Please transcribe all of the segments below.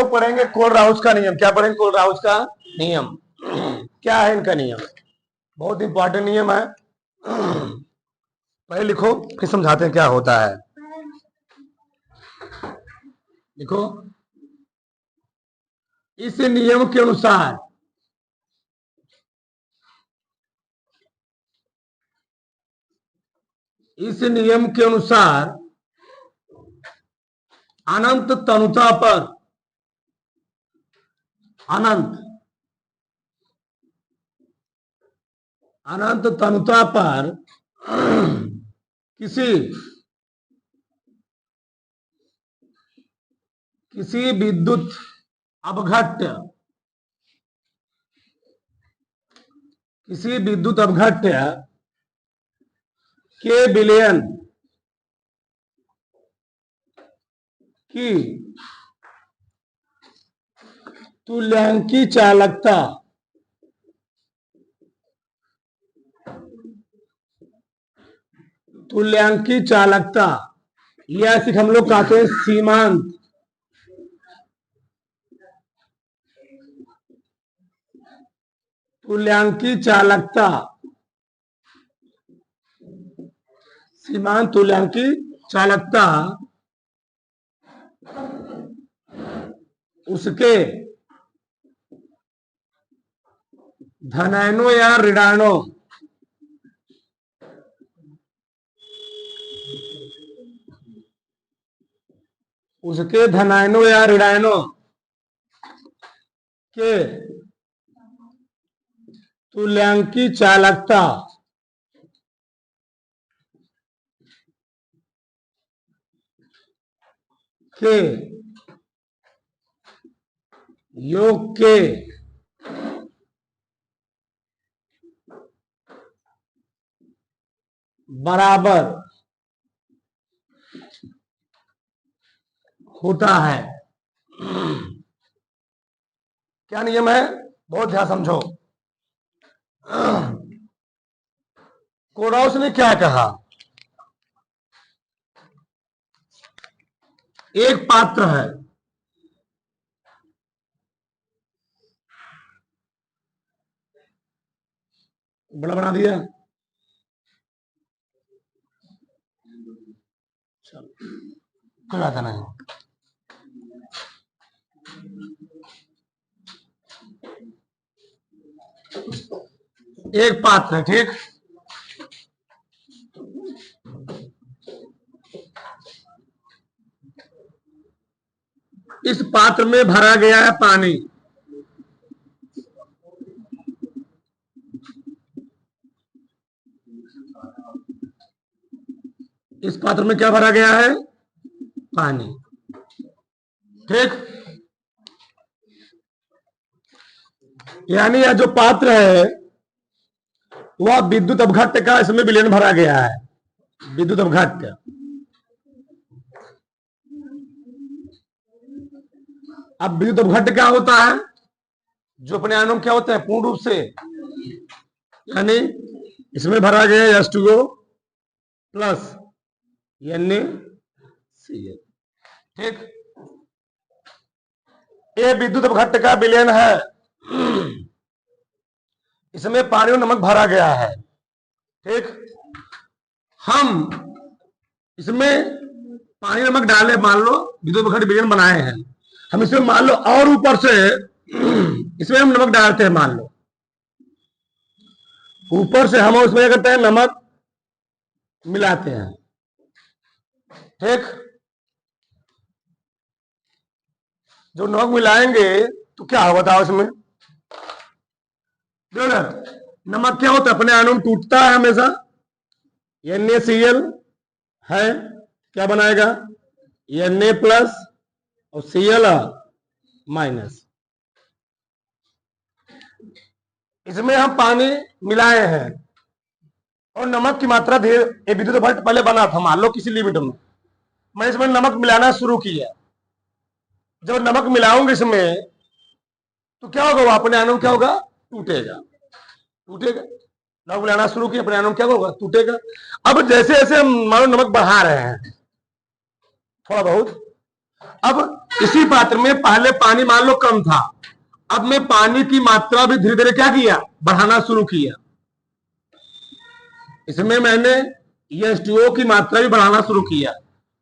लोग पढ़ेंगे कोलराउस का नियम। क्या पढ़ेंगे? कोलराउस का नियम। क्या है इनका नियम? बहुत इंपॉर्टेंट नियम है। पहले लिखो, फिर समझाते हैं क्या होता है। लिखो, इस नियम के अनुसार अनंत तनुता पर अनंत तनुता पर किसी विद्युत अपघट्य के विलयन की तुल्यांकी चालकता या सिर्फ हम लोग कहते हैं सीमांत तुल्यांकी चालकता उसके धनायनों या ऋणायनों के तुल्यांकी चालकता के योग के बराबर होता है। क्या नियम है? बहुत ध्यान समझो। कोलराउस ने क्या कहा? एक पात्र है, बड़ा बना दिया, चलो आता नहीं। एक पात्र है, ठीक। इस पात्र में भरा गया है पानी। इस पात्र में क्या भरा गया है? पानी, ठीक। यानी यह जो पात्र है वह विद्युत अपघट्य का इसमें विलयन भरा गया है। विद्युत अपघट्य, अब विद्युत अपघट्य क्या होता है? जो अपने आयनों में क्या होता है पूर्ण रूप से, यानी इसमें भरा गया H2O प्लस NaCl, ठीक। ये विद्युत अपघट्य का विलयन है। इसमें पानी और नमक भरा गया है, ठीक। हम इसमें पानी नमक डाले, मान लो विद्युत अपघट्य विलयन बनाए हैं हम। इसमें मान लो और ऊपर से इसमें हम नमक डालते हैं, मान लो ऊपर से हम उसमें क्या करते हैं? नमक मिलाते हैं, ठीक। जो नमक मिलाएंगे तो क्या होगा? बताओ इसमें नमक क्या होता है? अपने अणु में टूटता है हमेशा। NaCl है, क्या बनाएगा? Na प्लस और Cl माइनस। इसमें हम पानी मिलाए हैं और नमक की मात्रा धीरे, विद्युत अपघट्य पहले बना था, मान लो किसी लिमिट में मैं इसमें नमक मिलाना शुरू किया। जब नमक मिलाऊंगा इसमें तो क्या होगा? वो अपने अणु क्या होगा? टूटेगा। नमक मिलाना शुरू किया, अपने अणु क्या होगा? टूटेगा। अब जैसे जैसे हम मान लो नमक बढ़ा रहे हैं थोड़ा बहुत, अब इसी पात्र में पहले पानी मान लो कम था, अब मैं पानी की मात्रा भी धीरे धीरे क्या किया, बढ़ाना शुरू किया। इसमें मैंने H2O की मात्रा भी बढ़ाना शुरू किया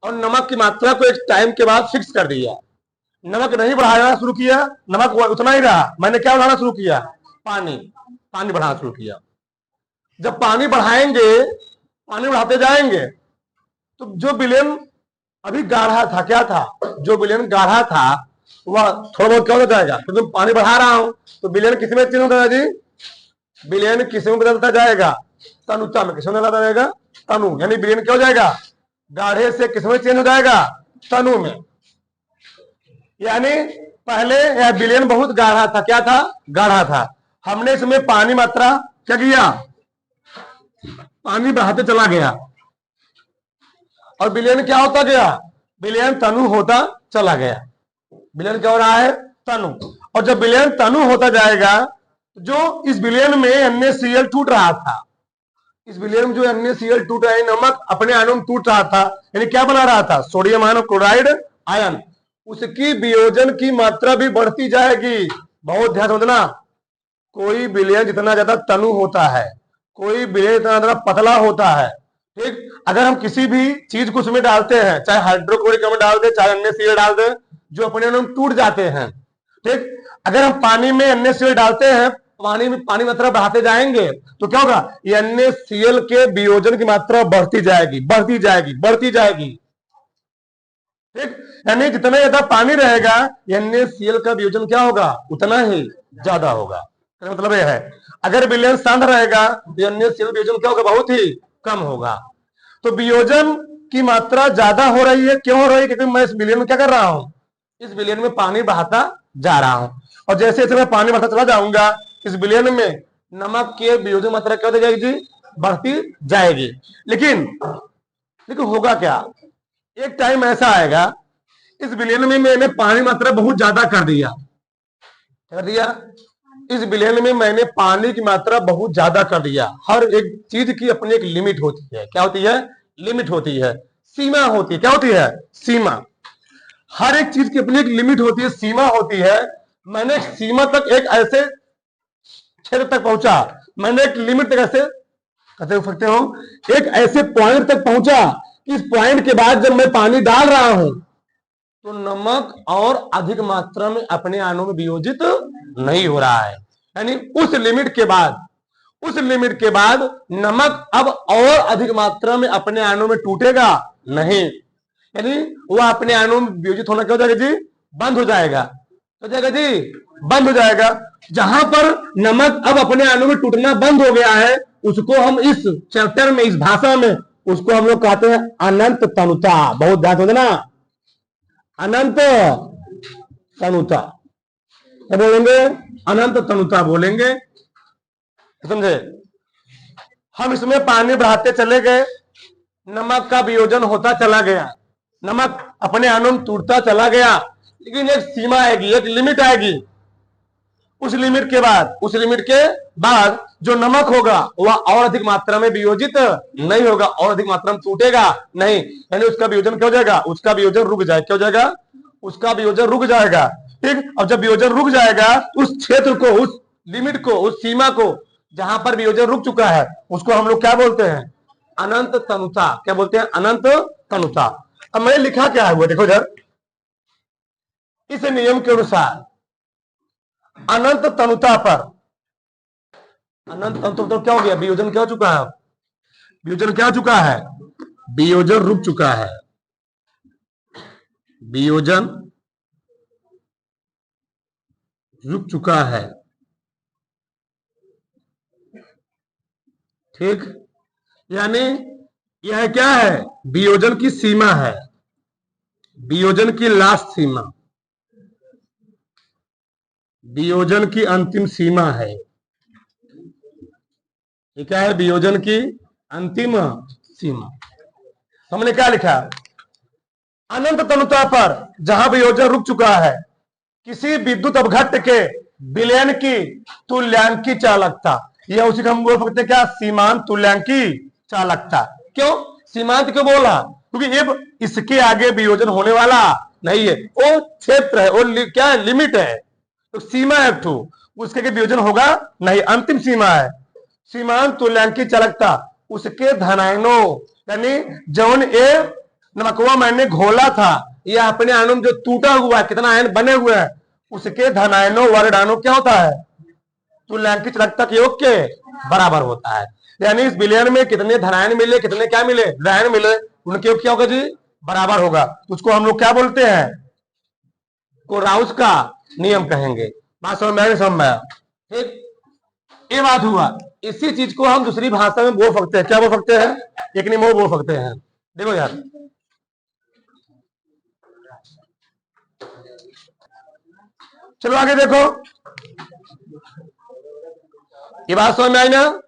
और नमक की मात्रा को एक टाइम के बाद फिक्स कर दिया। नमक नहीं बढ़ाना शुरू किया, नमक उतना ही रहा, मैंने क्या बढ़ाना शुरू किया, पानी बढ़ाना शुरू किया। जब पानी बढ़ाएंगे, पानी बढ़ाते जाएंगे, तो जो विलयन अभी गाढ़ा था, क्या था, जो विलयन गाढ़ा था वह थोड़ा बहुत क्या हो जाएगा, तो तुम पानी बढ़ा रहा हूं तो विलयन किस में चेंज होता है जी, विलयन किस में बदलता जाएगा, तनुता में। किस में बदलता जाएगा, तनु, यानी विलयन क्या हो जाएगा, गाढ़े से किस में चेंज हो जाएगा, तनु में। यानी पहले यह विलयन बहुत गाढ़ा था, क्या था, गाढ़ा था, हमने इसमें पानी मात्रा क्या किया, पानी बढ़ाते चला गया और विलयन क्या होता गया, विलयन तनु होता चला गया। विलयन क्या हो रहा है, तनु। और जब विलयन तनु होता जाएगा, जो इस विलयन में NaCl टूट रहा था, इस विलयन में जो NaCl टूट रहा है, नमक अपने आयनों में टूट रहा था, यानी क्या बना रहा था, सोडियम आयन और क्लोराइड आयन, उसकी वियोजन की मात्रा भी बढ़ती जाएगी। बहुत ध्यान समझना, कोई विलयन जितना ज्यादा तनु होता है, कोई विलयन जितना ज्यादा पतला होता है, ठीक, अगर हम किसी भी चीज को उसमें डालते हैं, चाहे हाइड्रोक्लोरिक एसिड डाल दे, चाहे NaCl डाल दे, जो अपने में टूट जाते हैं, ठीक, अगर हम पानी में NaCl डालते हैं, पानी मात्रा बढ़ाते जाएंगे तो क्या होगा, NaCl के वियोजन की मात्रा बढ़ती जाएगी, बढ़ती जाएगी, बढ़ती जाएगी, ठीक। यानी जितना ज्यादा पानी रहेगा, NaCl का वियोजन क्या होगा, उतना ही ज्यादा होगा। मतलब यह है, अगर विलयन शांत रहेगा तो NaCl वियोजन क्या होगा, बहुत ही कम होगा। तो वियोजन की मात्रा ज्यादा हो रही है, क्यों हो रही है, क्योंकि मैं इस विलयन में क्या कर रहा हूं, इस विलयन में पानी बढ़ाता जा रहा हूं, और जैसे जैसे मैं पानी बढ़ाता चला जाऊंगा, इस विलयन में नमक के वियोजन मात्रा क्या होती जाएगी जी, बढ़ती जाएगी। लेकिन होगा क्या, एक टाइम ऐसा आएगा, इस विलयन में मैंने पानी मात्रा बहुत ज्यादा कर दिया, इस विलयन में मैंने पानी की मात्रा बहुत ज्यादा कर दिया। हर एक चीज की अपनी एक लिमिट होती है, क्या होती है, लिमिट होती है, सीमा होती है, क्या होती है, सीमा। हर एक चीज की अपनी एक लिमिट होती है, सीमा होती है। मैंने सीमा तक, एक ऐसे क्षेत्र तक पहुंचा, मैंने एक लिमिट तक, ऐसे कहते हो सकते हो, एक ऐसे पॉइंट तक पहुंचा, इस पॉइंट के बाद जब मैं पानी डाल रहा हूं तो नमक और अधिक मात्रा में अपने आयनों में वियोजित नहीं हो रहा है। यानी उस लिमिट के बाद नमक अब और अधिक मात्रा में अपने आयनों में टूटेगा नहीं, यानी वह अपने आयनों में वियोजित होना क्या हो जाएगा जी, बंद हो जाएगा, हो जाएगा जी, बंद हो जाएगा। जहां पर नमक अब अपने आयनों में टूटना बंद हो गया है, उसको हम इस चैप्टर में, इस भाषा में, उसको हम लोग कहते हैं अनंत तनुता। बहुत ध्यान समझना, अनंत तनुता क्या बोलेंगे, अनंत तनुता बोलेंगे, समझे। हम इसमें पानी बढ़ाते चले गए, नमक का वियोजन होता चला गया, नमक अपने आयनों में टूटता चला गया, लेकिन एक सीमा आएगी, एक लिमिट आएगी। उस लिमिट के बाद जो नमक होगा वह और अधिक मात्रा में वियोजित नहीं होगा, और अधिक मात्रा में टूटेगा नहीं, यानी उसका वियोजन क्या हो जाएगा, उसका वियोजन रुक जाएगा, क्या हो जाएगा, उसका वियोजन रुक जाएगा, ठीक। अब जब वियोजन रुक जाएगा, उस क्षेत्र को, उस लिमिट को, उस सीमा को जहां पर वियोजन रुक चुका है, उसको हम लोग क्या बोलते हैं, अनंत तनुता। क्या बोलते हैं, अनंत तनुता। अब मैंने लिखा क्या है, वो देखो जरा, इस नियम के अनुसार अनंत तनुता पर, अनंत तनुता तो क्या हो गया, वियोजन क्या हो चुका है, वियोजन क्या हो चुका है, वियोजन रुक चुका है, वियोजन रुक चुका है, ठीक। यानी यह क्या है, वियोजन की सीमा है, वियोजन की लास्ट सीमा, वियोजन की अंतिम सीमा है। ये क्या है, वियोजन की अंतिम सीमा। हमने क्या लिखा, अनंत तनुता पर जहां वियोजन रुक चुका है, किसी विद्युत अपघट्ट के विलयन की तुल्यांकी चालकता, यह उसी को हम बोल सकते हैं क्या, सीमांत तुल्यांकी चालकता। क्यों सीमांत क्यों बोला, क्योंकि अब इसके आगे वियोजन होने वाला नहीं है, वो क्षेत्र है, वो क्या है, लिमिट है, तो सीमा है ठू, उसके के वियोजन होगा नहीं, अंतिम सीमा है। सीमांत तुल्यांकी चालकता उसके धनायनों, यानी जौन ए नमकवा मैंने घोला था, ये अपने अणु में जो टूटा हुआ है, कितना आयन बने हुए हैं, उसके धनायनों वर्णाणु क्या होता है, तुल्यांकी चालकता के योग के बराबर होता है। यानी इस विलयन में कितने धनायन मिले, कितने क्या मिले, ऋणायन मिले, उनके योग क्या होगा जी, बराबर होगा। उसको हम लोग क्या बोलते हैं, कोराउस का नियम कहेंगे। बात समझ में, समझ में, ठीक, ये बात हुआ। इसी चीज को हम दूसरी भाषा में बोल सकते हैं, क्या बोल सकते हैं, एक निमो बोल सकते हैं। देखो यार, चलो आगे देखो, ये बात समझ में आई ना।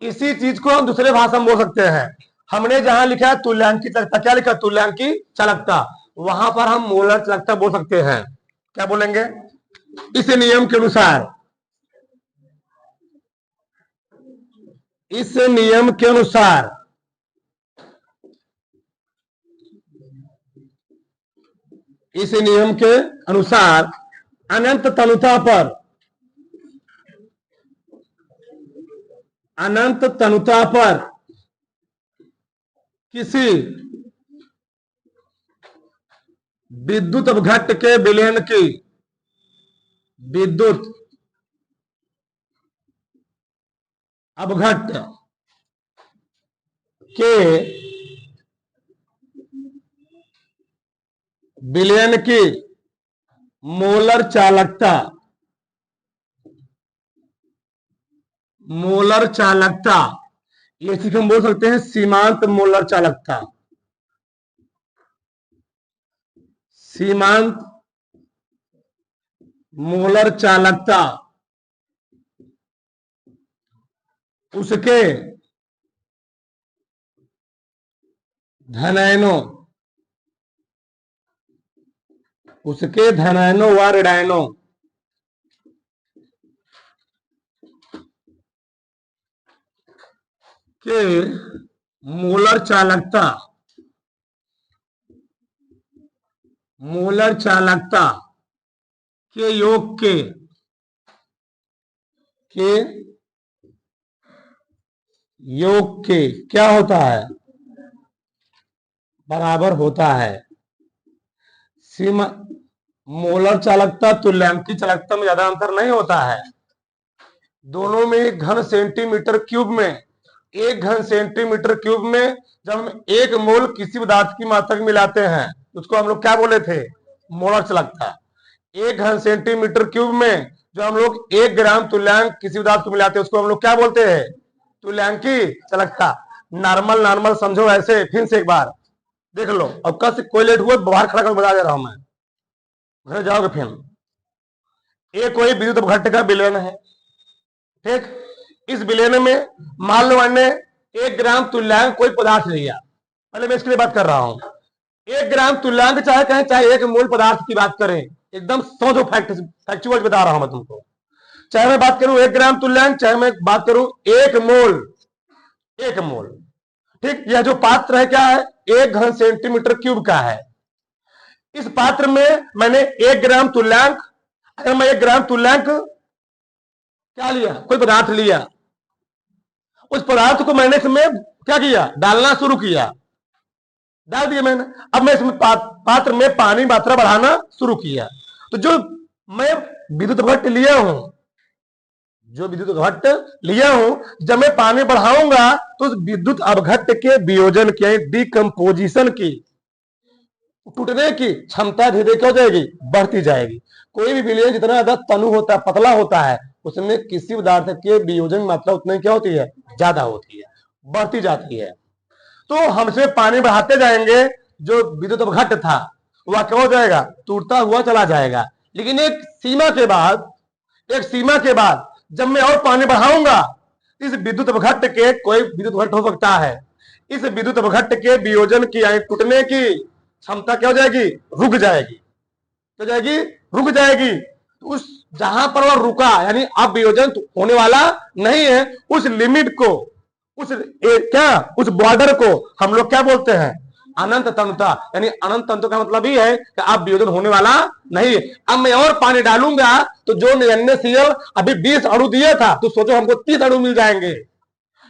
इसी चीज को हम दूसरे भाषा में बोल सकते हैं। हमने जहां लिखा है तुल्यांकी चालकता, क्या लिखा, तुल्यांकी चालकता, वहां पर हम मोलर चालकता बोल सकते हैं। क्या बोलेंगे, इस नियम के अनुसार, इस नियम के अनुसार इस नियम के अनुसार अनंत तनुता पर, अनंत तनुता पर किसी विद्युत अपघट्ट के विलयन की, विद्युत अपघट्ट के विलयन की मोलर चालकता, मोलर चालकता, ये चीज हम बोल सकते हैं सीमांत मोलर चालकता, सीमांत मोलर चालकता उसके धनायनों, उसके धनायनों व ऋणायनों के मोलर चालकता, मोलर चालकता के योग के योग के क्या होता है, बराबर होता है। सीमा मोलर चालकता तुल्यांकी चालकता में ज्यादा अंतर नहीं होता है। दोनों में घन सेंटीमीटर क्यूब में, एक घन सेंटीमीटर क्यूब में जब हम एक मोल किसी पदार्थ की मात्रा मिलाते हैं, उसको हम लोग क्या बोले थे, मोलर चालकता। एक घन सेंटीमीटर क्यूब में जो हम लोग 1 ग्राम तुल्यांक किसी पदार्थ को मिलाते हैं, उसको हम लोग क्या बोलते हैं, तुल्यांकी चालकता। नॉर्मल नॉर्मल समझो, ऐसे फिर से एक बार देख लो। अब कल से कोई लेट हुआ बाहर खड़ा कर बता दे रहा हूं मैं, घर जाओगे फिर। एक कोई विद्युत अपघट्ट का विलयन है, ठीक। इस विलयन में मान लो मैंने 1 ग्राम तुल्यांक कोई पदार्थ लिया, पहले मैं इसके लिए बात कर रहा हूं। 1 ग्राम तुल्यांक चाहे कहें, चाहे 1 मोल पदार्थ की बात करें, एकदम समझो, फैक्चुअल बता रहा हूं मैं तुमको। चाहे मैं बात करूं 1 ग्राम तुल्यांक, चाहे मैं बात करूं 1 मोल, 1 मोल, ठीक। यह जो पात्र है क्या है, 1 घन सेंटीमीटर क्यूब का है। इस पात्र में मैंने 1 ग्राम तुल्यांक, अगर मैं 1 ग्राम तुल्यांक क्या लिया, कोई पदार्थ लिया, उस पदार्थ को मैंने इसमें क्या किया, डालना शुरू किया, डाल दिया मैंने। अब मैं इसमें पात्र में पानी मात्रा बढ़ाना शुरू किया, तो जो मैं विद्युत अपघट्ट लिया हूं, जो विद्युत अपघट्ट लिया हूं, जब मैं पानी बढ़ाऊंगा तो उस विद्युत अपघट्ट के वियोजन की, डिकम्पोजिशन की, टूटने की क्षमता धीरे धीरे क्या हो जाएगी, बढ़ती जाएगी। कोई भी विलयन जितना ज्यादा तनु होता है, पतला होता है, उसमें किसी पदार्थ के वियोजन मात्रा उतनी क्या होती है, ज्यादा होती है, बढ़ती जाती है। तो हमसे पानी बढ़ाते जाएंगे, जो विद्युत अपघट्ट था वह क्या हो जाएगा, टूटता हुआ चला जाएगा। लेकिन एक सीमा के बाद, एक सीमा के बाद जब मैं और पानी बढ़ाऊंगा, इस विद्युत अपघट्ट के, कोई विद्युत अपघट्ट हो सकता है, इस विद्युत अपघट्ट के वियोजन की यानी टूटने की क्षमता क्या हो जाएगी, रुक जाएगी, तो जाएगी, रुक जाएगी। तो उस जहां पर वह रुका, यानी अब वियोजन होने वाला नहीं है, उस लिमिट को, उस क्या, उस बॉर्डर को हम लोग क्या बोलते हैं, अनंत तनुता, यानी अनंत तनुता का मतलब ही है कि अब वियोजन होने वाला नहीं है। अब मैं और पानी डालूंगा तो जो NaCl अभी 20 अणु दिया था, तो सोचो हमको 30 अणु मिल जाएंगे।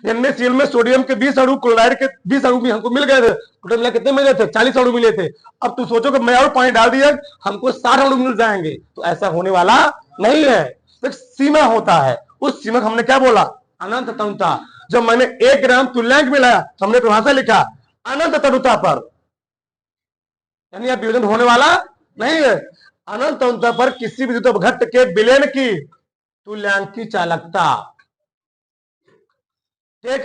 NaCl में सोडियम के 20 अणु, क्लोराइड के 20 अणु भी हमको मिल गए थे, टोटल मिला कितने मिले थे? 40 अणु मिले थे। अब तू सोचो कि मैं और पानी डाल दिया हमको 60 अणु मिल जाएंगे, तो ऐसा होने वाला नहीं है। तो एक सीमा होता है, उस सीमा को हमने क्या बोला? अनंत तनुता। जब मैंने 1 ग्राम तुल्यांक मिलाया तो हमने परिभाषा लिखा अनंत तनुता पर, यानी अब वियोजन होने वाला नहीं है। अनंत तनुता पर किसी विद्युत अपघट्ट के विलयन की तुल्यांकी चालकता, ठीक,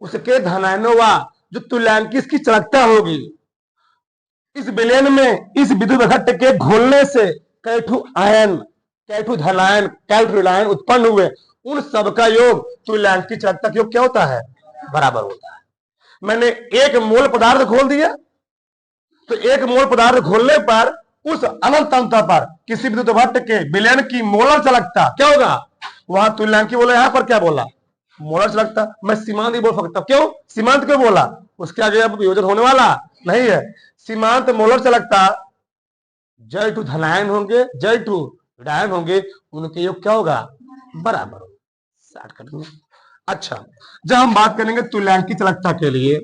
उसके धनायनों व जो तुल्यांकी इसकी चालकता होगी, इस विलयन में इस विद्युत अपघट्ट के घोलने से कैठू आयन, कैठू धनायन, कैठू ऋणायन उत्पन्न हुए, उन सबका योग तुल्यांकी चालकता का योग क्या होता है? बराबर होता है। मैंने 1 मोल पदार्थ घोल दिया, तो 1 मोल पदार्थ घोलने पर उस अनंत तनुता पर किसी विद्युत अपघट्ट के विलयन की मोलर चालकता क्या होगा? वहां तुल्यांकी बोला, यहां पर क्या बोला? मोलर चालकता। मैं सीमांत ही बोल सकता, क्यों सीमांत क्यों बोला? उसके आगे अब वियोजन होने वाला नहीं है। सीमांत मोलर चालकता, जय टू धनायन होंगे, जय टू ऋणायन होंगे, उनके योग क्या होगा? बराबर होगा। शॉर्टकट में। अच्छा, जब हम बात करेंगे तुल्यांकी चालकता के लिए,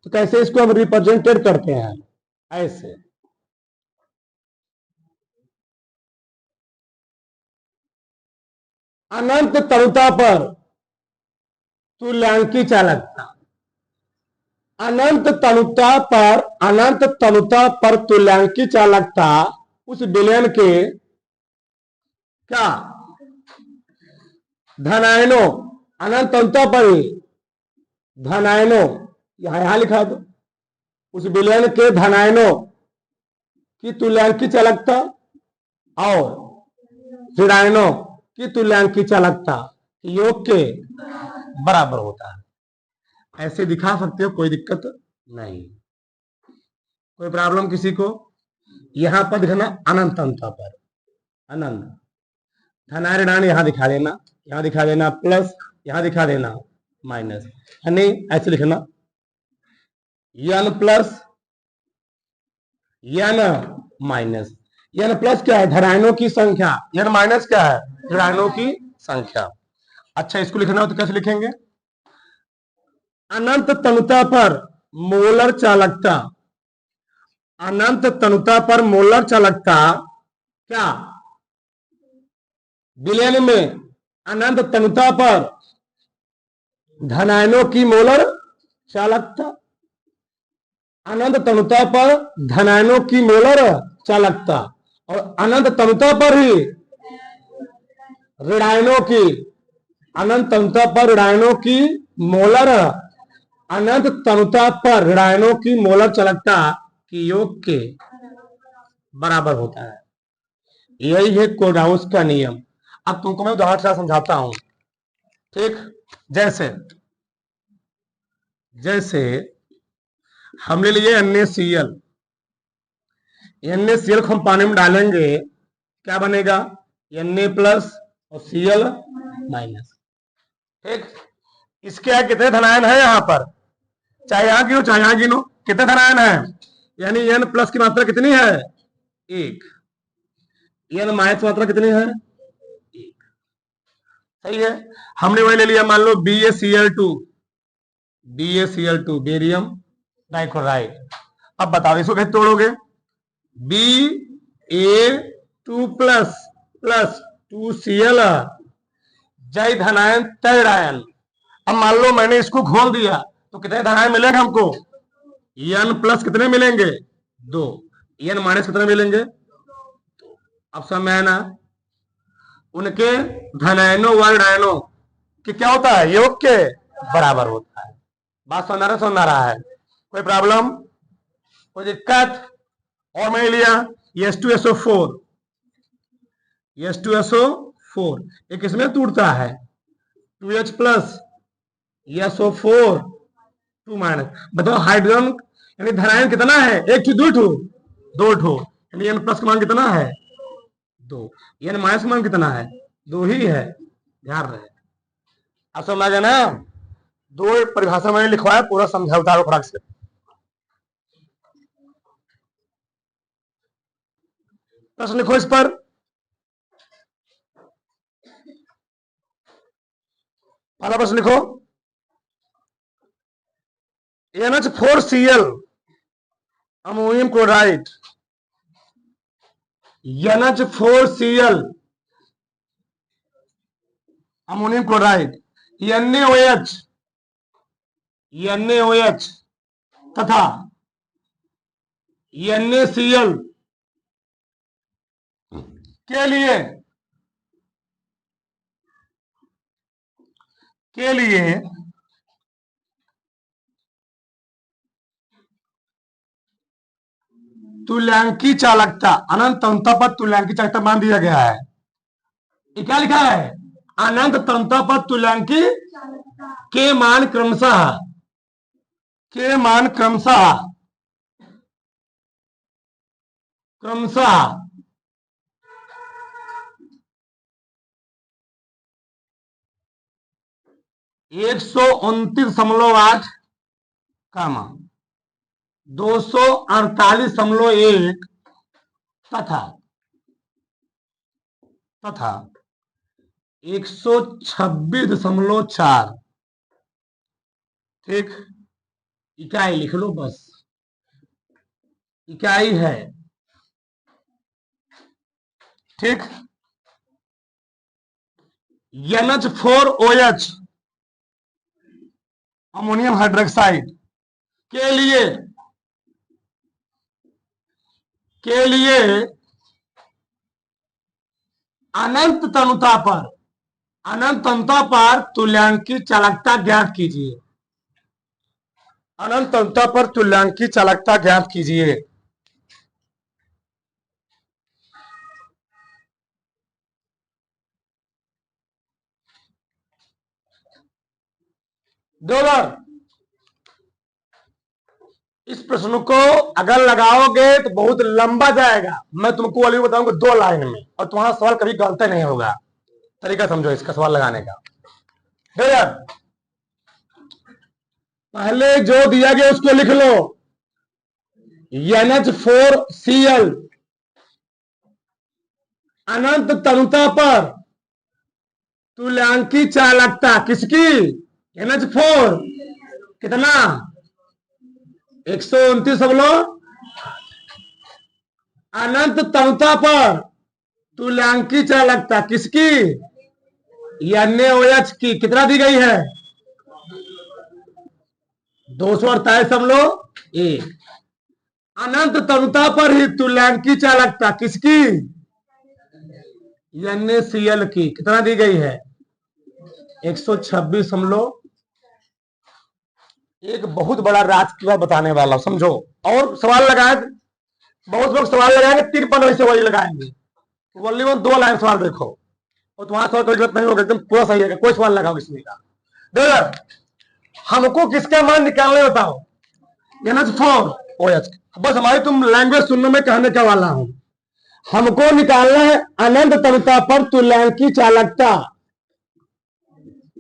तो कैसे इसको हम रिप्रेजेंटेड करते हैं? ऐसे, अनंत तनुता पर तुल्यांकी चालकता, अनंत तनुता पर, अनंत तनुता पर तुल्यांकी चालकता उस विलयन के क्या? धनायनों, अनंत तनुता पर ही धनायनों, यहां लिखा दो, उस विलयन के धनायनों की तुल्यांकी चालकता और ऋणायनों की तुल्यांकी चालकता योग के बराबर होता है। ऐसे दिखा सकते हो, कोई दिक्कत नहीं। कोई प्रॉब्लम किसी को? यहां पर दिखाना अनंत तनुता पर, अनंत धनाय ऋणायन यहां दिखा देना, यहां दिखा देना प्लस, यहां दिखा देना माइनस, यानी ऐसे लिखना n plus n minus. n plus क्या है? धनायनों की संख्या, n माइनस क्या है? ऋणायनों की संख्या। अच्छा, इसको लिखना हो तो कैसे लिखेंगे? अनंत तनुता पर मोलर चालकता, अनंत तनुता पर मोलर चालकता क्या? विलयन में अनंत तनुता पर धनायनों की मोलर चालकता, अनंत तनुता पर धनायनों की मोलर चालकता, और अनंत तनुता पर ही ऋणायनों की, अनंत तनुता पर ऋणायनों की मोलर, अनंत तनुता पर ऋणायनों की मोलर चालकता की योग के बराबर होता है। यही है कोलराउस का नियम। अब तुमको मैं उदाहरण से समझाता हूं, ठीक। जैसे जैसे हमने लिए NaCl, NaCl को हम पानी में डालेंगे, क्या बनेगा? Na प्लस और Cl माइनस, ठीक। इसके आगे कितने धनायन है? यहां पर चाहे यहां गिनो चाहे यहां गिनो, कितने धनायन है? यानी N प्लस की मात्रा कितनी है? 1। N माइनस मात्रा कितनी है? 1। सही है। हमने वही ले लिया, मान लो BaCl2, BaCl2 बेरियम डाइक्लोराइड। अब बताओ इसको कैसे तोड़ोगे? Ba2 प्लस प्लस 2Cl, जय धनायन तय ऋणायन। अब मान लो मैंने इसको घोल दिया तो कितने धनायन मिलेंगे हमको? N प्लस कितने मिलेंगे? 2। N माइनस कितने मिलेंगे? अब समझ आना, उनके धनायनों व ऋणायनों कि क्या होता है? योग के बराबर होता है। बात समझ रहा है? कोई प्रॉब्लम, कोई दिक्कत? और मैंने लिया H2SO4, H2SO4 एक इसमें टूटता है 2H प्लस SO4 2 माइनस। बताओ हाइड्रोजन यानी धनायन कितना है? 1 टू 2 टू 2 ठो, यानी N प्लस का मान कितना है? 2। N माइनस का मान कितना है? 2 ही है, ध्यान रहे। अब समझ ना, 2 परिभाषा मैंने लिखवाया, पूरा समझा उतारो फटाक से। प्रश्न लिखो इस पर। पहला प्रश्न लिखो, NH4Cl ammonium chloride, NH4Cl ammonium chloride, NaOH तथा NaCl के लिए तुल्यांकी चालकता, अनंत तन्यता पर तुल्यांकी चालकता मान दिया गया है। ये क्या लिखा है? अनंत तन्यता पर तुल्यांकी के मान क्रमशः 129.8, 248.1 तथा 126.4, ठीक। इकाई लिख लो बस, इकाई है, ठीक। NH4OH अमोनियम हाइड्रोक्साइड के लिए अनंत तनुता पर तुल्यांकी चालकता ज्ञात कीजिए। अनंत तनुता पर तुल्यांकी चालकता ज्ञात कीजिए। $2 इस प्रश्न को अगर लगाओगे तो बहुत लंबा जाएगा। मैं तुमको अभी बताऊंगा 2 लाइन में, और तुम्हारा सवाल कभी गलत नहीं होगा। तरीका समझो इसका सवाल लगाने का। पहले जो दिया गया उसको लिख लो, NH4Cl अनंत तनुता पर तुल्यांकी चालकता किसकी? NH4 कितना? 129 अनंत तनुता पर तुल्यांकी चालकता किसकी? NaOH की कितना दी गई है? 248.1। अनंत तनुता पर ही तुल्यांकी चालकता किसकी? NaCl की कितना दी गई है? 126। एक बहुत बड़ा राज की बात बताने वाला, समझो। और सवाल लगाए, बहुत लोग सवाल लगाएंगे 3 पन्ने से वही लगाएंगे। वोल्ली 2 लाइन सवाल देखो, और तुम्हारा सवाल कोई जरूरत नहीं होगा, एकदम पूरा सही है। कोई सवाल लगाओ इसमें का। हमको किसका मान निकालने बताओ? NH4OH। बस हमारी तुम लैंग्वेज सुनने में कहने का वाला हूं। हमको निकालना है अनंत तनुता पर तुल्यांकी चालकता,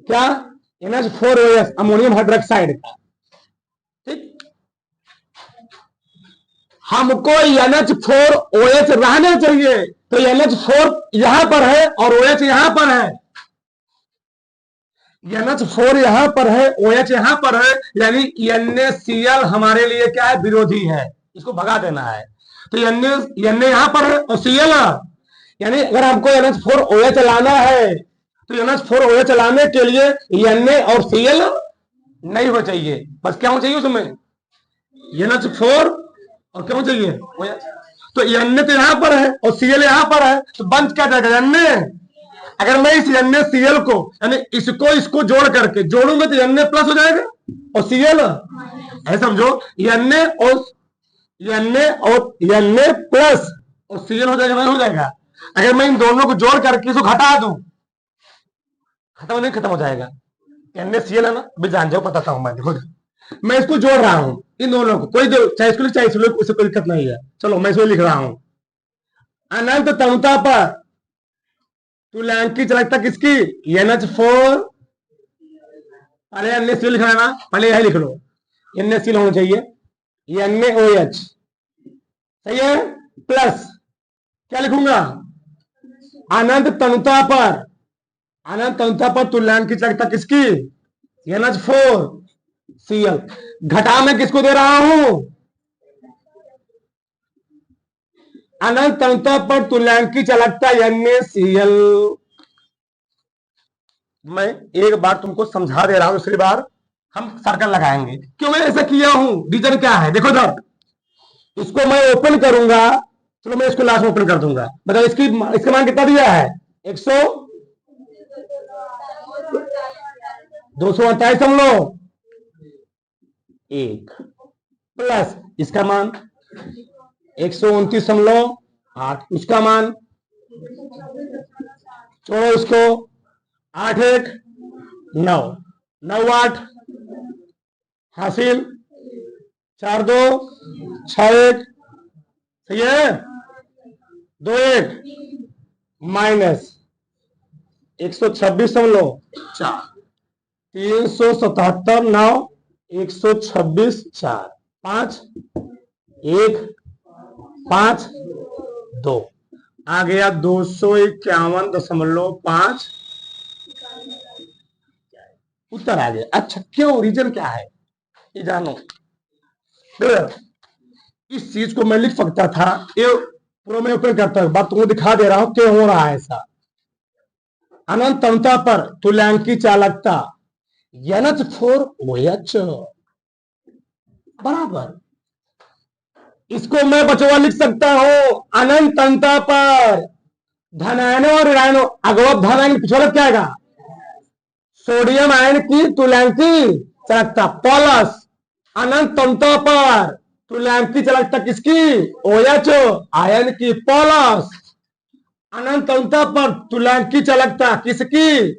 क्या? NH4OH अमोनियम हाइड्रोक्साइड का, ठीक। हमको NH4OH रहना चाहिए, तो NH4 यहां पर है और OH यहां पर है। NH4 यहां पर है, OH यहां पर है, यानी NaCl हमारे लिए क्या है? विरोधी है, इसको भगा देना है। तो Na यहां पर है और Cl, यानी अगर हमको NH4OH लाना है तो NH4OH चलाने के लिए Na और Cl नहीं हो चाहिए, बस क्या हो चाहिए उसमें? NH4 और क्या हो चाहिए? OH। तो Na तो यहां पर है और Cl यहां पर है, तो बंद क्या जाएगा? Na। अगर मैं इस NaCl को, यानी इसको जोड़ करके जोड़ूंगा तो Na प्लस हो जाएगा और Cl, ऐसा समझो। Na प्लस और Cl हो जाएगा, हो जाएगा। अगर मैं इन दोनों को जोड़ करके इसको घटा दूं, खत्म नहीं, खत्म हो जाएगा। NaCl है ना, भी जान जाओ, बताता हूं मैं इसको जोड़ रहा हूं इन दोनों को, कोई चाहे इसको चाहे इसको, कोई दिक्कत नहीं है। चलो मैं इसको लिख रहा हूं, अनंत तनुता पर तुल्यांकी चालकता किसकी? NH4, अरे NaCl लिखना है ना, पहले यही लिख लो, NaCl होना चाहिए, NaOH, सही है, प्लस क्या लिखूंगा? अनंत तनुता पर तुल्यांक की चालकता किसकी? NH4 Cl। घटा मैं किसको दे रहा हूं? अनंत तनुता पर तुल्यांक की चालकता NaCl। मैं एक बार तुमको समझा दे रहा हूं, दूसरी बार हम सर्कल लगाएंगे। क्यों मैं ऐसा किया हूं, रीजन क्या है? देखो इधर, इसको मैं ओपन करूंगा, चलो मैं इसको लास्ट में ओपन कर दूंगा। बताओ इसका मान कितना दिया है? 228.1 प्लस इसका मान 129.8, उसका मान छोड़ो इसको, 8 1 9 9 8 हासिल, 4 2 6 1, सही है, 2 1 माइनस 126.4, 377 9 126 4 5 1 5 2 आ गया 251.5 उत्तर आ गया। अच्छा क्यों, रीजन क्या है ये जानो। इस चीज को मैं लिख सकता था, ये पूरा मैं ओपन करता हूं, बात तुमको दिखा दे रहा हूं क्यों हो रहा है ऐसा। अनंत तनुता पर तुल्यांक की चालकता NH4OH बराबर, इसको मैं बचवा लिख सकता हूं, अनंत तनुता पर धनायनों और ऋणायनों, अगवत धन आयन पिछवाड़ा क्या आएगा? सोडियम आयन की तुल्यांक की चालकता प्लस अनंत तनुता पर तुल्यांक की चालकता किसकी? OH आयन की प्लस अनंत तनुता पर तुल्यांक की चालकता किसकी?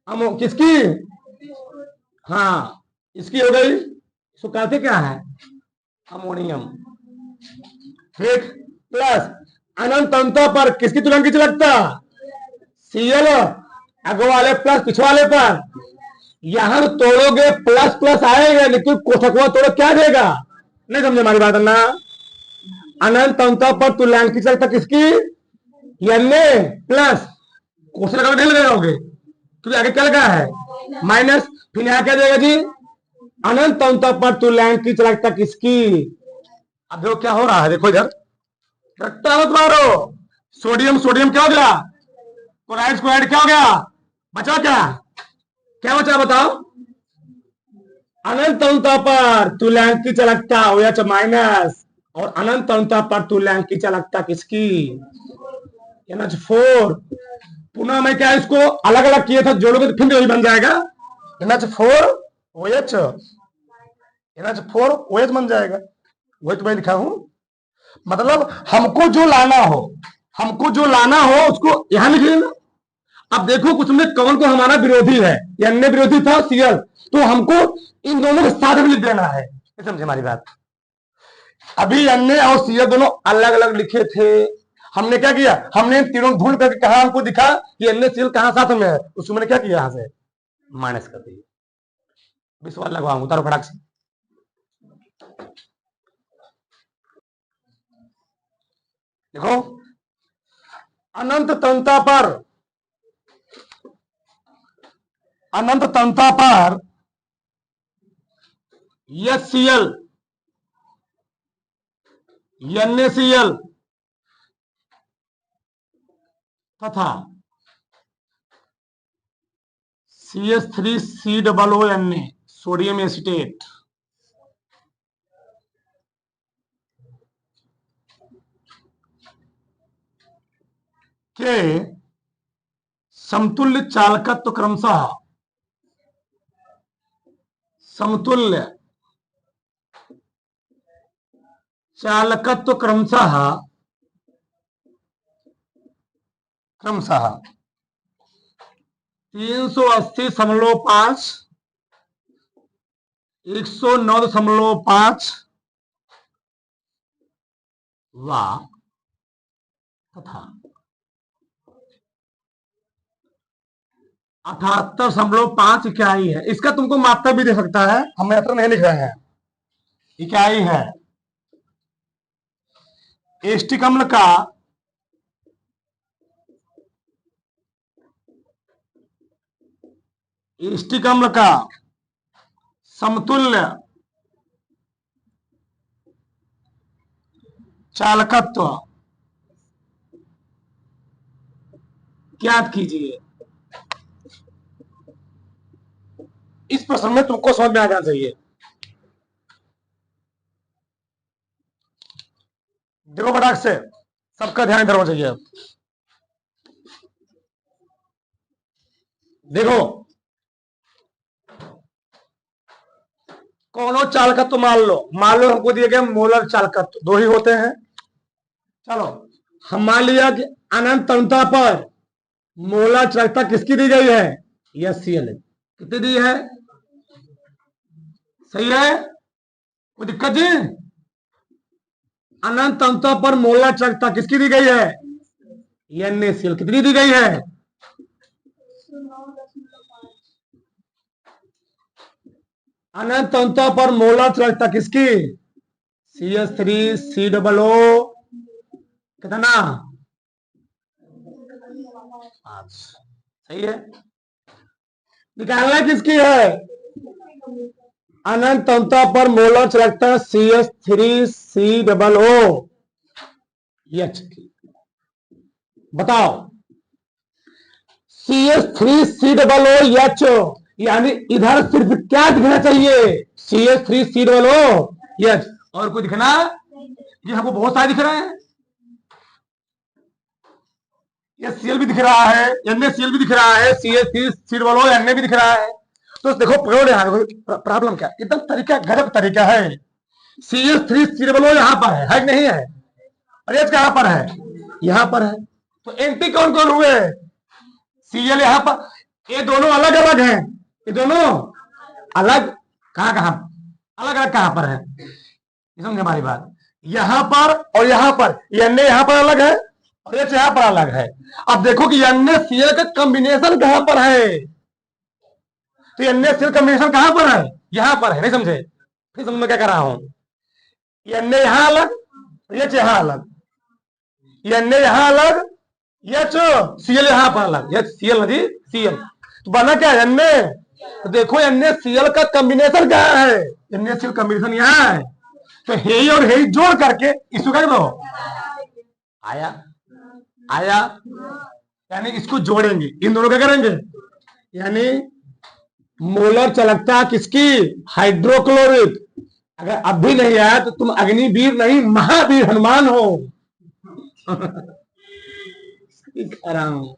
किसकी? हाँ इसकी हो गई। इसको कहते क्या है? अमोनियम। ठीक, प्लस अनंत तनुता पर किसकी तुल्यांक की चालकता? Cl, आगे वाले प्लस पिछवाले पर, यहां तोड़ोगे प्लस प्लस आएगा, लेकिन कोष्ठक तोड़ो क्या देगा? नहीं समझे हमारी बात ना। अनंत तनुता पर तुल्यांक की चालकता किसकी? Na प्लस कोष्ठक नहीं लगाओगे क्योंकि आगे क्या लगा है? माइनस, फिर यहां क्या देगा जी? अनंत तनुता पर तुल्यांक की चालकता किसकी? अब देखो क्या हो रहा है, देखो इधर रट्टा मत मारो। सोडियम सोडियम क्या हो गया? क्लोराइड क्लोराइड क्या हो गया? बचा क्या? क्या बचा बताओ? अनंत तनुता पर तुल्यांक की चालकता OH माइनस और अनंत तनुता पर तुल्यांक की चालकता किसकी? NH4। पुनः मैं क्या इसको अलग अलग किए था, जोड़ोगे तो फिर वही बन जाएगा, NH4OH, NH4OH बन जाएगा। वही तो मैं लिखा हूं, मतलब हमको जो लाना हो उसको यहां लिख लेना। अब देखो कुछ में कौन को हमारा विरोधी है, या अन्य विरोधी था Cl, तो हमको इन दोनों के साथ में लिख देना है, समझे हमारी बात। अभी अन्य और Cl दोनों अलग अलग लिखे थे, हमने क्या किया, हमने तीनों ढूंढ करके कहा, हमको दिखा कि NaCl कहां साथ में है, उसको मैंने क्या किया, यहां से माइनस कर दिया। सवाल लगवाऊंगा, उतारो फटाक से। देखो अनंत तनुता पर HCl NaCl तथा CH3COO सोडियम एसीटेट के समतुल्य चालकत्व क्रमशः क्रमशः 380.5 109.5 वा तथा 78.5 इकाई है। इसका तुमको मात्रा भी दे सकता है, हम मात्रा नहीं लिख रहे हैं, इकाई है। एस्टिक अम्ल का स्टिक अम्ल का समतुल्य चालकत्व ज्ञात कीजिए। इस प्रश्न में तुमको समझ में आ जाना चाहिए। देखो फटाक से, सबका ध्यान इधर होना चाहिए। देखो, कौनो चालकत्व मान लो हमको दिए गए मोलर चालकत्व दो ही होते हैं। चलो, हम मान लिया कि अनंत तनुता पर मोलर चालकता किसकी दी गई है? Yes C L. कितनी दी है? सही है, कोई दिक्कत जी? अनंत तनुता पर मोलर चालकता किसकी दी गई है? NaCl। कितनी दी गई है? अनंत तनुता पर मोलर चालकता किसकी? CH3COO कितना? 5। सही है। निकालना किसकी है? अनंत तनुता पर मोलर चालकता CH3COO H। बताओ, CH3COOH यानी इधर सिर्फ क्या दिखना चाहिए? CH3COOH। और कोई दिखना? ये हमको बहुत सारे दिख रहे हैं। ये सीएल भी दिख रहा है, NaCl भी दिख रहा है, CH3COO Na भी दिख रहा है। तो देखो प्रॉब्लम क्या, एकदम तरीका गजब तरीका है। CH3COO यहां पर है कि नहीं है? और H कहां पर है? यहां पर है। तो एंटी कौन कौन हुए? Cl यहां पर। ये दोनों अलग अलग हैं। ये दोनों अलग कहां कहां अलग अलग कहां पर है? समझे हमारी बात? यहां पर और यहां पर। Na यहां पर अलग है और H यहां पर अलग है। अब देखो कि NaCl का कॉम्बिनेशन कहां पर है? तो NaCl कॉम्बिनेशन कहां पर है? यहां पर है। नहीं समझे? फिर समझ में क्या कर रहा हूं? Na यहां अलग, H यहां अलग। Na यहां अलग, Cl यहां पर अलग। Cl जी, Cl। तो बना क्या है? Na। तो देखो NaCl का कॉम्बिनेशन कहां है? NaCl कॉम्बिनेशन यहां है। तो हे और हे जोड़ करके इसको कर दो। आया आया, यानी इसको जोड़ेंगे, इन दोनों क्या करेंगे? यानी मोलर चालकता किसकी? हाइड्रोक्लोरिक। अगर अब भी नहीं आया तो तुम अग्निवीर नहीं, महावीर हनुमान हो। कह रहा हूं।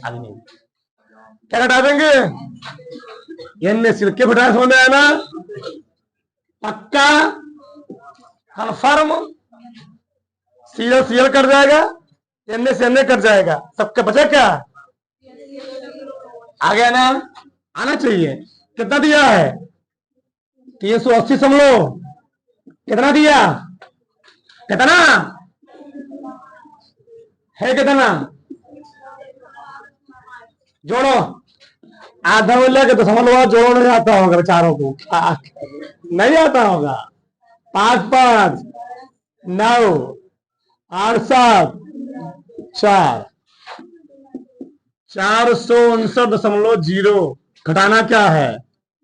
आगे नहीं, क्या घटा देंगे? NaCl के घटा समझ में आया ना? पक्का कन्फर्म। Cl कट जाएगा, Na से Na कट जाएगा, सबका बचा क्या? आ गया ना? आना चाहिए। कितना दिया है? 380 समझ लो। कितना दिया? कितना है? कितना जोड़ो? आधा मिला के तो समझ लो जोड़ो नहीं आता होगा बेचारों को। नहीं आता होगा। 5 5 9 8 7 4 459.0 घटाना क्या है?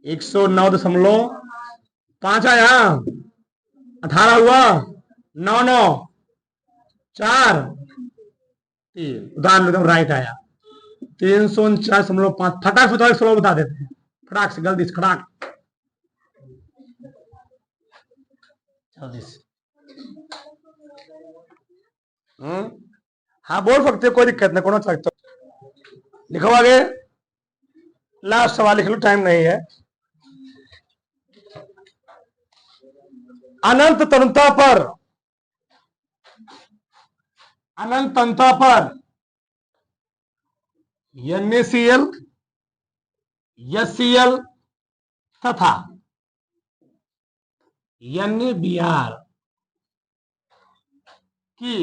109.5 आया। 18 हुआ। 9 9 4 3 उदाहरण एकदम राइट आया। 349.5। फटाक से 16 बता देते हैं, फटाक से, जल्दी से, खटाक जल्दी से। हाँ बोल सकते हो, कोई दिक्कत नहीं, कौन सकते हो। लिखो आगे, लास्ट सवाल लिख लो, टाइम नहीं है। अनंत तनुता पर NaCl, HCl तथा NaBr की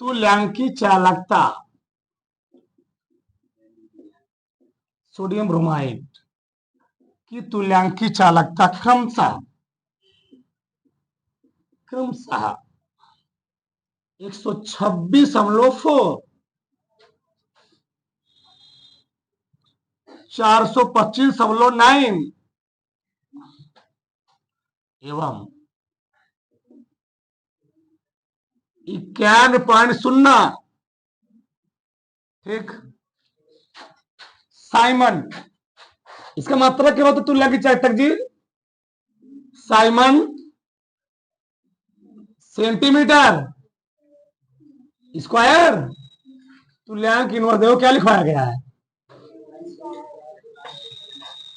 तुल्यांकी चालकता सोडियम ब्रोमाइड की तुल्यांकी चालकता क्रमशः 126.4, 425.9 एवं 91.0। ठीक। साइमन, इसका मात्रा क्या होता है तुल्यांक की चालकता जी? साइमन सेंटीमीटर स्क्वायर तुल्यांक इनवर्स। देखो क्या लिखवाया गया है,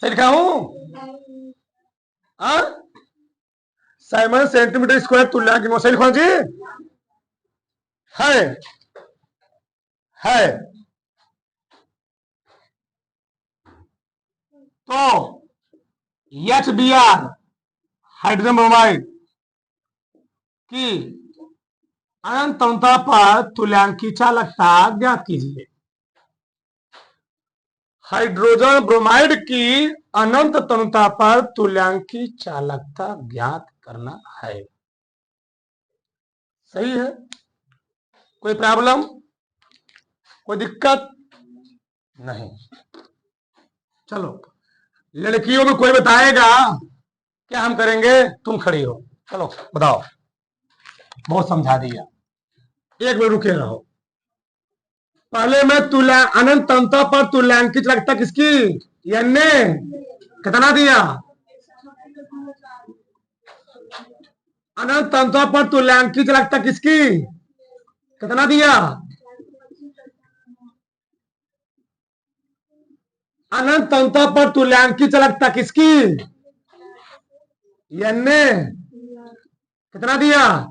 सही लिखा हूं? साइमन सेंटीमीटर स्क्वायर तुल्यांक इनवर्स, सही लिखवा जी? है। तो HBr हाइड्रोजन ब्रोमाइड की अनंत तरुणता पर तुल्यांक की चालकता ज्ञात कीजिए। हाइड्रोजन ब्रोमाइड की अनंत तरुणता पर तुल्यांक की चालकता ज्ञात करना है। सही है? कोई प्रॉब्लम, कोई दिक्कत नहीं? चलो, लड़कियों में कोई बताएगा क्या हम करेंगे? तुम खड़ी हो, चलो बताओ। बहुत समझा दिया, एक मिनट रुके रहो। पहले मैं अनंत तरुणता पर तुल्यांक की चालकता किसकी? एन ने कितना दिया? अनंत तरुणता पर तुल्यांक की चालकता किसकी कितना दिया? अनंत तरुणता पर तुल्यांक की चालकता किसकी? एन ने कितना दिया?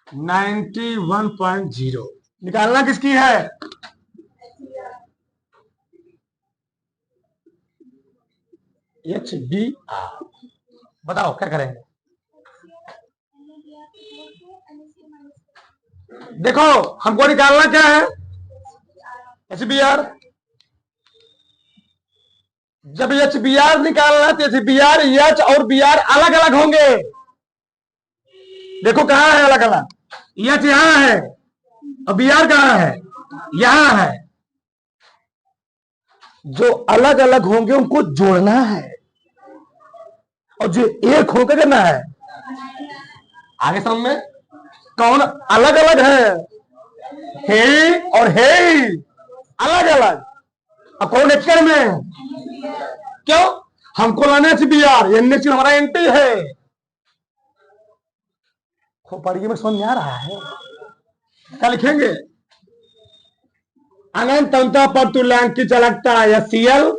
91.0। निकालना किसकी है? HBr। बताओ क्या करेंगे? देखो हमको निकालना क्या है? HBr। जब HBr निकालना तो HBr, H और Br अलग अलग होंगे। देखो कहां है अलग अलग? H यहां है और Br कहां है? यहां है। जो अलग अलग होंगे उनको जोड़ना है और जो एक होकर करना है। आगे समझ में? कौन अलग अलग है? हे और हे अलग अलग, और कौन एक में? क्यों? हमको लाना HBr, NH हमारा एंटी है। खोपड़िए में समझ में आ रहा है? क्या लिखेंगे? अनंत तरुणता पर तुल्यांक की चालकता HCl,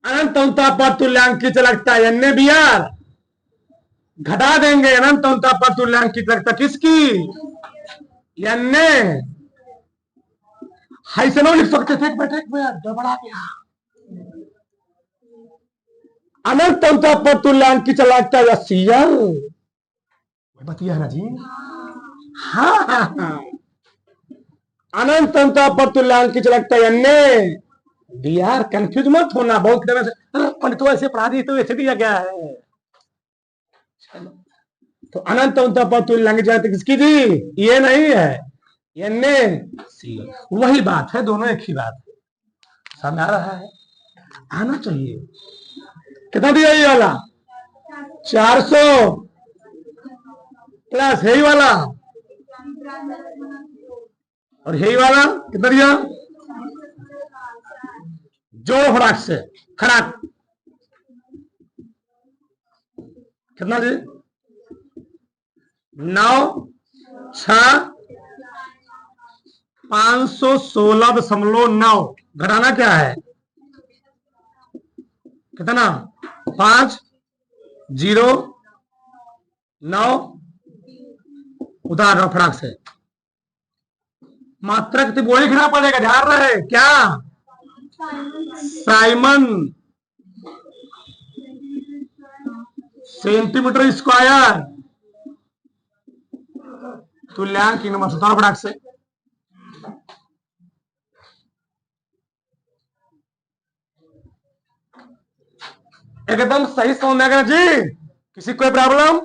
अनंत तरुणता पर तुल्यांक की चालकता NaBr, घटा देंगे अनंत तरुणता पर तुल्यांक की चालकता किसकी? Na। हाई से नहीं लिख सकते थे, बैठे गड़बड़ा गया। अनंत तरुणता पर तुल्यांक की चालकता HCl, बतिया ना जी। हाँ। अनंत तरुणता पर तुल्यांक की चालकता NaBr। कंफ्यूज मत होना, बहुत तरह से पंडित ऐसे पढ़ा दी तो ऐसे दिया गया है। तो अनंत तरुणता पर तुल्यांक की चालकता किसकी थी? ये नहीं है, NaCl। वही बात है, दोनों एक ही बात है। समझ आ रहा है? आना चाहिए। कितना दिया ये वाला? 400 प्लस हे वाला, और हे वाला कितना दिया? जोड़ो फटाक से, खराक कितना जी? 9 6 516.9। घटाना क्या है? कितना? 5 0 9। उतार फटाक से, मात्रा कितनी वो लिखना पड़ेगा, ध्यान रहे। क्या? साइमन सेंटीमीटर स्क्वायर तुल्यांक इनवर्स। उतार फटाक से। एकदम सही समझ में आ गया जी? किसी कोई प्रॉब्लम?